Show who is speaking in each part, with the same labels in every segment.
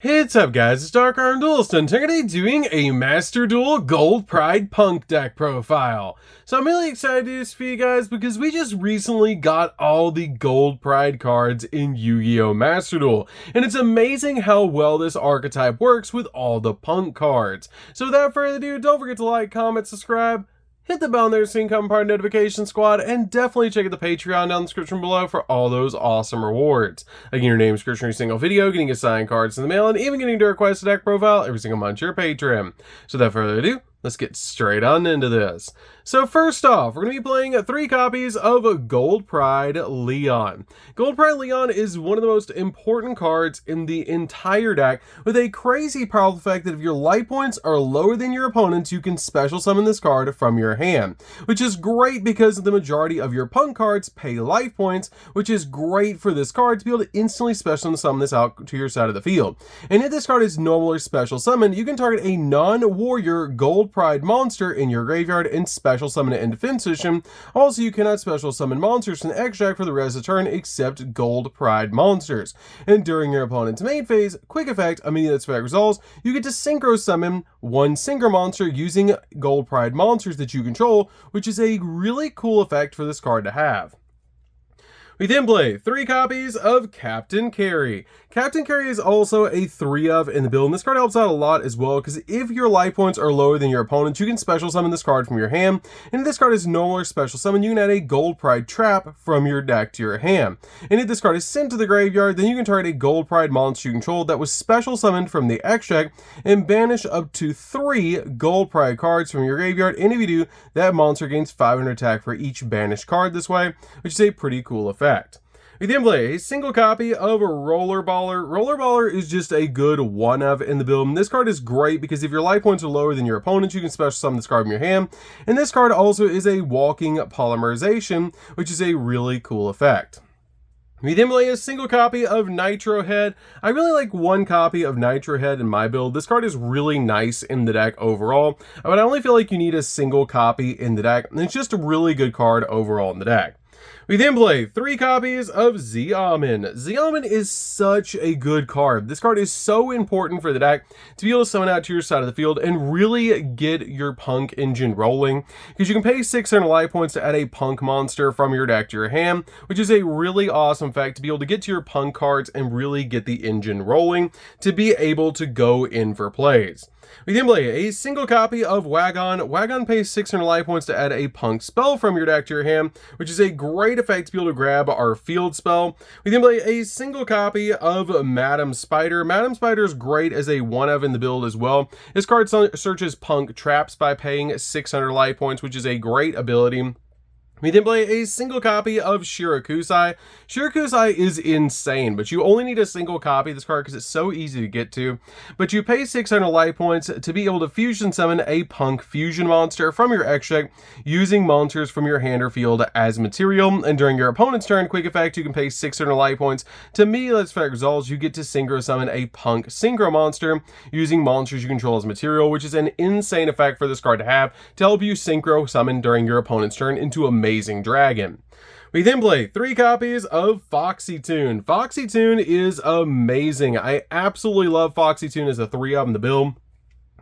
Speaker 1: Hey, what's up guys, it's DarkArmedDuelist, and today doing a Master Duel Gold Pride Punk deck profile. So I'm really excited to do this for you guys because we just recently got all the Gold Pride cards in Yu-Gi-Oh! Master Duel, and it's amazing how well this archetype works with all the Punk cards. So without further ado, don't forget to like, comment, subscribe, hit the bell on there so you can become part of the notification squad, and definitely check out the Patreon down in the description below for all those awesome rewards. Like your name, description, every single video, getting assigned cards in the mail, and even getting to request a deck profile every single month to your Patreon. So without further ado, let's get straight on into this. So first off, we're going to be playing 3 copies of Gold Pride Leon. Gold Pride Leon is one of the most important cards in the entire deck, with a crazy powerful effect that if your life points are lower than your opponent's, you can special summon this card from your hand, which is great because the majority of your Punk cards pay life points, which is great for this card to be able to instantly special summon this out to your side of the field. And if this card is normal or special summoned, you can target a non-warrior Gold Pride monster in your graveyard and special summon it in defense position. Also, you cannot special summon monsters from the extract for the rest of the turn except Gold Pride monsters. And during your opponent's main phase, quick effect, immediately that effect resolves, you get to synchro summon one synchro monster using Gold Pride monsters that you control, which is a really cool effect for this card to have. We then play 3 copies of Captain Carry. Captain Carry is also a 3 of in the build, and this card helps out a lot as well, because if your life points are lower than your opponent's, you can special summon this card from your hand, and if this card is normal or special summon, you can add a Gold Pride trap from your deck to your hand. And if this card is sent to the graveyard, then you can target a Gold Pride monster you control that was special summoned from the extract, and banish up to 3 Gold Pride cards from your graveyard, and if you do, that monster gains 500 attack for each banished card this way, which is a pretty cool effect. We then play a single copy of Rollerballer. Rollerballer is just a good 1-of in the build, and this card is great because if your life points are lower than your opponent's, you can special summon this card from your hand, and this card also is a walking polymerization, which is a really cool effect. We then play a single copy of Nitro Head. I really like 1 copy of Nitro Head in my build. This card is really nice in the deck overall, but I only feel like you need a single copy in the deck, and it's just a really good card overall in the deck. We then play 3 copies of Xiamen. Xiamen is such a good card. This card is so important for the deck to be able to summon out to your side of the field and really get your Punk engine rolling, because you can pay 600 life points to add a Punk monster from your deck to your hand, which is a really awesome effect to be able to get to your Punk cards and really get the engine rolling to be able to go in for plays. We then play a single copy of Wagon. Wagon pays 600 life points to add a Punk spell from your deck to your hand, which is a great effect to be able to grab our field spell. We then play a single copy of Madam Spider. Madam Spider is great as a 1-of in the build as well. This card searches Punk traps by paying 600 life points, which is a great ability. We then play a single copy of Shirakusai. Shirakusai is insane, but you only need a single copy of this card because it's so easy to get to. But you pay 600 life points to be able to fusion summon a Punk fusion monster from your extract using monsters from your hand or field as material. And during your opponent's turn, quick effect, you can pay 600 life points to immediately let effect resolves. You get to synchro summon a Punk synchro monster using monsters you control as material, which is an insane effect for this card to have to help you synchro summon during your opponent's turn into Amazing Dragon. We then play 3 copies of Foxy Tune. Foxy Tune is amazing. I absolutely love Foxy Tune as a 3-of in the build.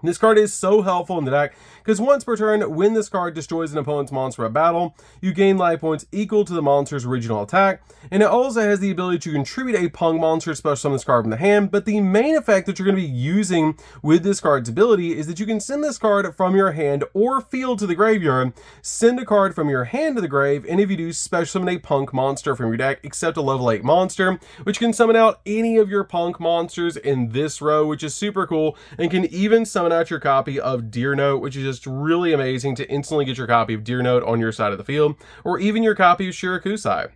Speaker 1: This card is so helpful in the deck because once per turn, when this card destroys an opponent's monster at battle, you gain life points equal to the monster's original attack, and it also has the ability to contribute a Punk monster special summon this card from the hand. But the main effect that you're going to be using with this card's ability is that you can send this card from your hand or field to the graveyard, send a card from your hand to the grave, and if you do, special summon a Punk monster from your deck except a level 8 monster, which can summon out any of your Punk monsters in this row, which is super cool, and can even summon out your copy of Deer Note, which is just really amazing to instantly get your copy of Deer Note on your side of the field, or even your copy of Shirakusai.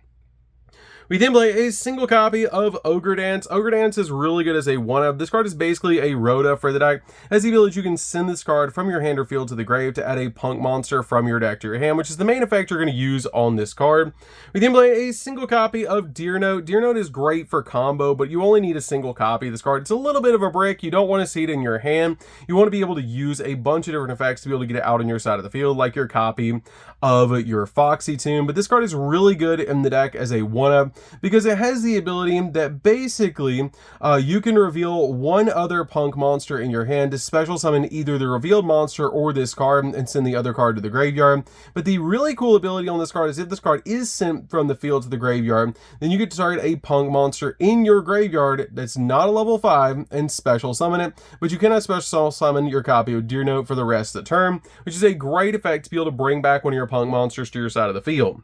Speaker 1: We then play a single copy of Ogre Dance. Ogre Dance is really good as a 1-of. This card is basically a Rhoda for the deck. As the ability, you can send this card from your hand or field to the grave to add a Punk monster from your deck to your hand, which is the main effect you're going to use on this card. We then play a single copy of Deer Note. Deer Note is great for combo, but you only need a single copy of this card. It's a little bit of a brick. You don't want to see it in your hand. You want to be able to use a bunch of different effects to be able to get it out on your side of the field, like your copy of your Foxy Tune. But this card is really good in the deck as a 1-of. because it has the ability that basically you can reveal one other punk monster in your hand to special summon either the revealed monster or this card and send the other card to the graveyard. But the really cool ability on this card is if this card is sent from the field to the graveyard, then you get to target a punk monster in your graveyard that's not a level 5 and special summon it, but you cannot special summon your copy of Deer Note for the rest of the turn, which is a great effect to be able to bring back one of your punk monsters to your side of the field.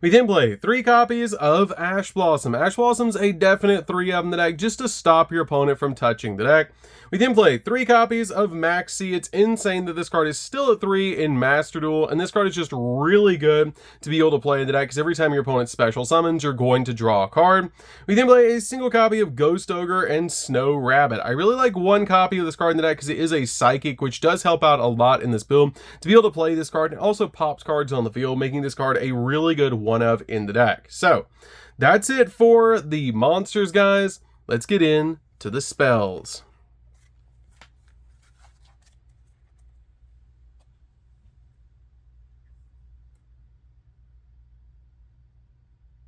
Speaker 1: We then play 3 copies of Ash Blossom. Ash Blossom's a definite 3 of in the deck just to stop your opponent from touching the deck. We then play 3 copies of Maxi. It's insane that this card is still at 3 in Master Duel, and this card is just really good to be able to play in the deck because every time your opponent special summons, you're going to draw a card. We then play a single copy of Ghost Ogre and Snow Rabbit. I really like 1 copy of this card in the deck because it is a Psychic, which does help out a lot in this build to be able to play this card, and also pops cards on the field, making this card a really good 1 of in the deck. So that's it for the monsters, guys. Let's get into the spells.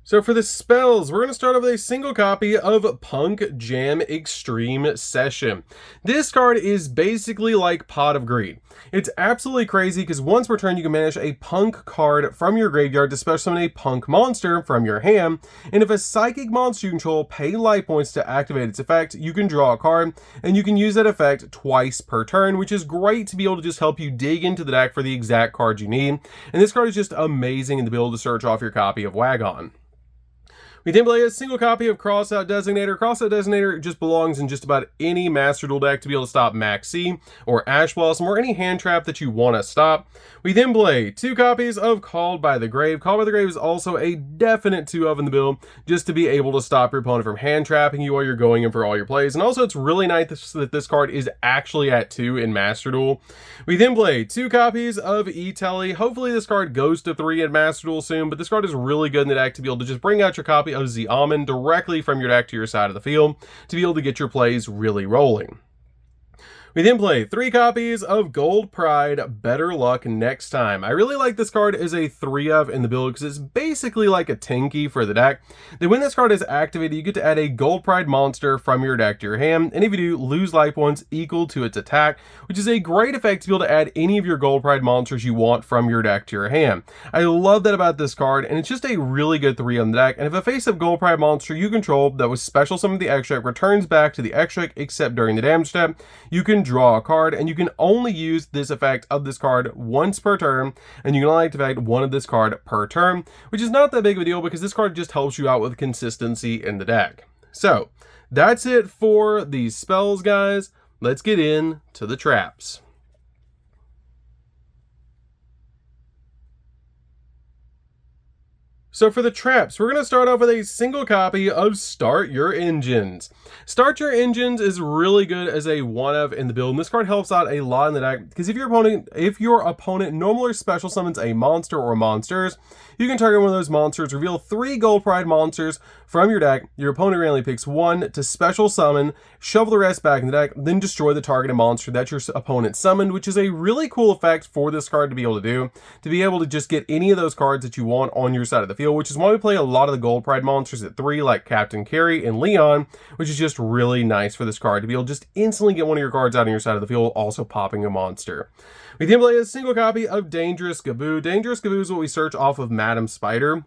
Speaker 1: So for the spells, we're going to start off with a single copy of Punk Jam Extreme Session. This card is basically like Pot of Greed. It's absolutely crazy because once per turn you can banish a Punk card from your graveyard to special summon a Punk monster from your hand, and if a Psychic monster you control pay life points to activate its effect, you can draw a card, and you can use that effect twice per turn, which is great to be able to just help you dig into the deck for the exact card you need. And this card is just amazing in the ability to search off your copy of Wagon. We then play a single copy of Crossout Designator. Crossout Designator just belongs in just about any Master Duel deck to be able to stop Maxi or Ash Blossom or any hand trap that you want to stop. We then play 2 copies of Called by the Grave. Called by the Grave is also a definite 2 of in the build just to be able to stop your opponent from hand trapping you while you're going in for all your plays. And also it's really nice that this card is actually at 2 in Master Duel. We then play 2 copies of E-Telly. Hopefully this card goes to 3 in Master Duel soon, but this card is really good in the deck to be able to just bring out your copy of the Almond directly from your deck to your side of the field to be able to get your plays really rolling. We then play 3 copies of Gold Pride, Better Luck Next Time. I really like this card as a 3 of in the build because it's basically like a Tinky for the deck. Then when this card is activated, you get to add a Gold Pride monster from your deck to your hand, and if you do, lose life points equal to its attack, which is a great effect to be able to add any of your Gold Pride monsters you want from your deck to your hand. I love that about this card, and it's just a really good 3 on the deck, and if a face-up Gold Pride monster you control that was special summoned the extract returns back to the extract except during the damage step, you can draw a card, and you can only use this effect of this card once per turn, and you can only activate 1 of this card per turn, which is not that big of a deal because this card just helps you out with consistency in the deck. So that's it for these spells, guys. Let's get into the traps. So for the traps, we're going to start off with a single copy of Start Your Engines. Start Your Engines is really good as a 1 of in the build, and this card helps out a lot in the deck because if your opponent normally special summons a monster or monsters, you can target one of those monsters, reveal 3 Gold Pride monsters from your deck, your opponent randomly picks 1 to special summon, shovel the rest back in the deck, then destroy the targeted monster that your opponent summoned, which is a really cool effect for this card to be able to do, to be able to just get any of those cards that you want on your side of the field, which is why we play a lot of the Gold Pride monsters at 3, like Captain Carey and Leon, which is just really nice for this card to be able to just instantly get one of your cards out on your side of the field, also popping a monster. We then play a single copy of Dangerous Gaboo. Dangerous Gaboo is what we search off of Madam Spider.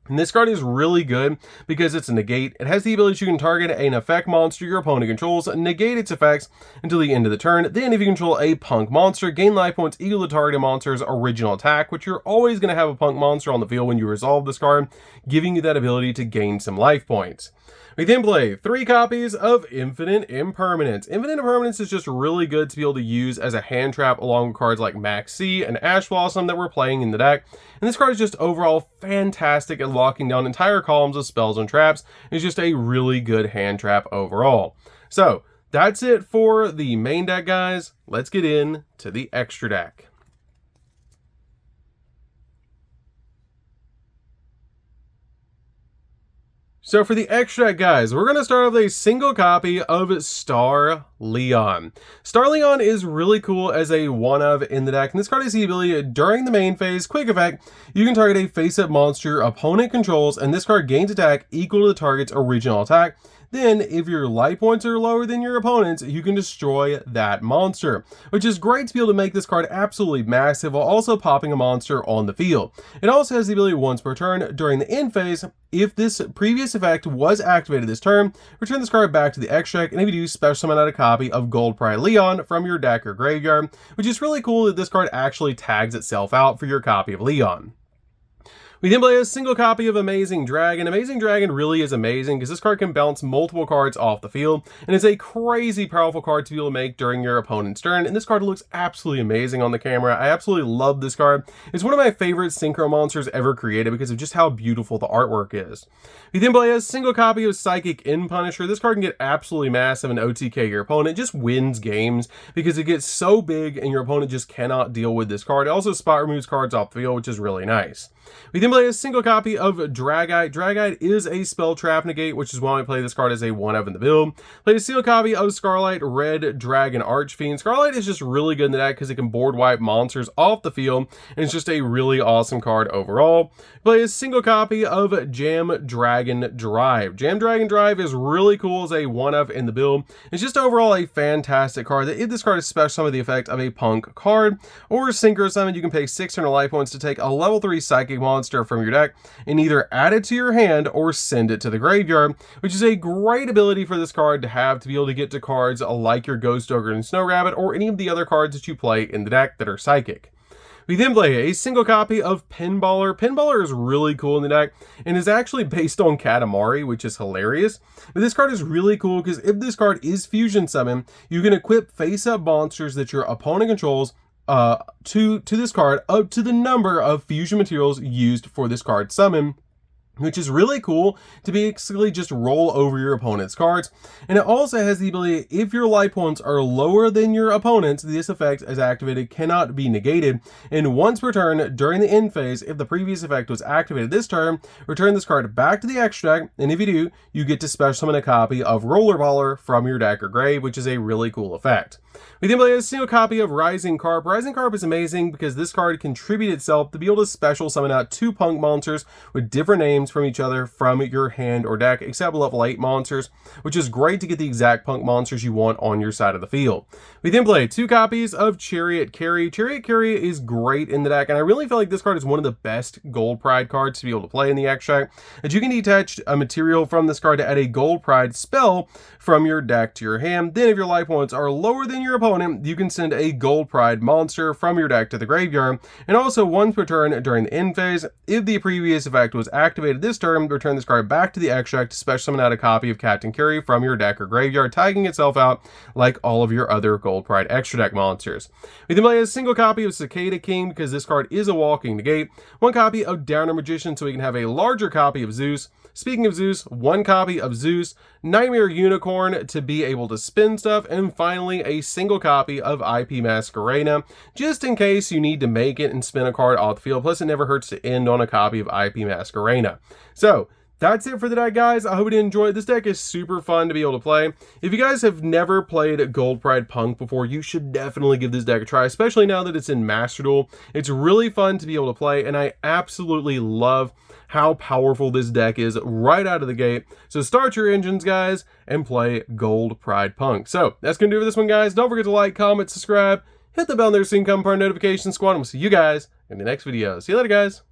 Speaker 1: And this card is really good because it's a negate. It has the ability you can target an effect monster your opponent controls, negate its effects until the end of the turn. Then if you control a punk monster, gain life points equal to the targeted monster's original attack, which you're always going to have a punk monster on the field when you resolve this card, giving you that ability to gain some life points. We then play 3 copies of Infinite Impermanence. Infinite Impermanence is just really good to be able to use as a hand trap along with cards like Maxi and Ash Blossom that we're playing in the deck. And this card is just overall fantastic at locking down entire columns of spells and traps. It's just a really good hand trap overall. So that's it for the main deck, guys. Let's get into the extra deck. So for the extra deck, guys, we're going to start with a single copy of Star Leon. Star Leon is really cool as a one-of in the deck, and this card has the ability during the main phase, quick effect, you can target a face-up monster your opponent controls, and this card gains attack equal to the target's original attack. Then, if your life points are lower than your opponent's, you can destroy that monster, which is great to be able to make this card absolutely massive while also popping a monster on the field. It also has the ability once per turn during the end phase. If this previous effect was activated this turn, return this card back to the X deck, and if you do, special summon out a copy of Gold Pride Leon from your deck or graveyard, which is really cool that this card actually tags itself out for your copy of Leon. We then play a single copy of Amazing Dragon. Amazing Dragon really is amazing because this card can bounce multiple cards off the field, and it's a crazy powerful card to be able to make during your opponent's turn, and this card looks absolutely amazing on the camera. I absolutely love this card. It's one of my favorite synchro monsters ever created because of just how beautiful the artwork is. We then play a single copy of Psychic End Punisher. This card can get absolutely massive and OTK your opponent. It just wins games because it gets so big and your opponent just cannot deal with this card. It also spot removes cards off the field, which is really nice. We then play a single copy of Dragite. Dragite is a spell trap negate, which is why I play this card as a one-of in the build. Play a single copy of Scarlight Red Dragon Archfiend. Scarlight is just really good in the deck because it can board wipe monsters off the field, and it's just a really awesome card overall. Play a single copy of Jam Dragon Drive. Jam Dragon Drive is really cool as a one-of in the build. It's just overall a fantastic card. If this card is special summon the effect of a Punk card, or Synchro Summon, you can pay 600 life points to take a level 3 Psychic monster from your deck and either add it to your hand or send it to the graveyard, which is a great ability for this card to have to be able to get to cards like your Ghost Ogre and Snow Rabbit or any of the other cards that you play in the deck that are Psychic. We then play a single copy of Pinballer. Pinballer is really cool in the deck and is actually based on Katamari, which is hilarious. But this card is really cool because if this card is Fusion Summon, you can equip face-up monsters that your opponent controls to this card up to the number of fusion materials used for this card summon, which is really cool to basically just roll over your opponent's cards. And it also has the ability, if your life points are lower than your opponent's, this effect as activated cannot be negated. And once per turn during the end phase, if the previous effect was activated this turn, return this card back to the extra deck, and if you do, you get to special summon a copy of Rollerballer from your deck or grave, which is a really cool effect. We then play a single copy of Rising Carp. Rising Carp is amazing because this card contributes itself to be able to special summon out 2 Punk monsters with different names from each other from your hand or deck, except level 8 monsters, which is great to get the exact Punk monsters you want on your side of the field. We then play 2 copies of Chariot Carry. Chariot Carry is great in the deck, and I really feel like this card is one of the best Gold Pride cards to be able to play in the extract, as you can detach a material from this card to add a Gold Pride spell from your deck to your hand. Then if your life points are lower than your opponent, you can send a Gold Pride monster from your deck to the graveyard. And also once per turn during the end phase, if the previous effect was activated this turn, return this card back to the extract to special summon out a copy of Captain Curry from your deck or graveyard, tagging itself out like all of your other Gold Pride extra deck monsters. We then play a single copy of Cicada King because this card is a walking negate, 1 copy of Downer Magician so we can have a larger copy of Zeus. Speaking of Zeus, 1 copy of Zeus, Nightmare Unicorn to be able to spin stuff, and finally a single copy of IP Masquerena, just in case you need to make it and spin a card off the field, plus it never hurts to end on a copy of IP Masquerena. So, that's it for the deck, guys. I hope you did enjoy it. This deck is super fun to be able to play. If you guys have never played Gold Pride Punk before, you should definitely give this deck a try, especially now that it's in Master Duel. It's really fun to be able to play, and I absolutely love how powerful this deck is right out of the gate. So start your engines, guys, and play Gold Pride Punk. So that's going to do it for this one, guys. Don't forget to like, comment, subscribe, hit the bell there so you can come part of notification squad, and we'll see you guys in the next video. See you later, guys.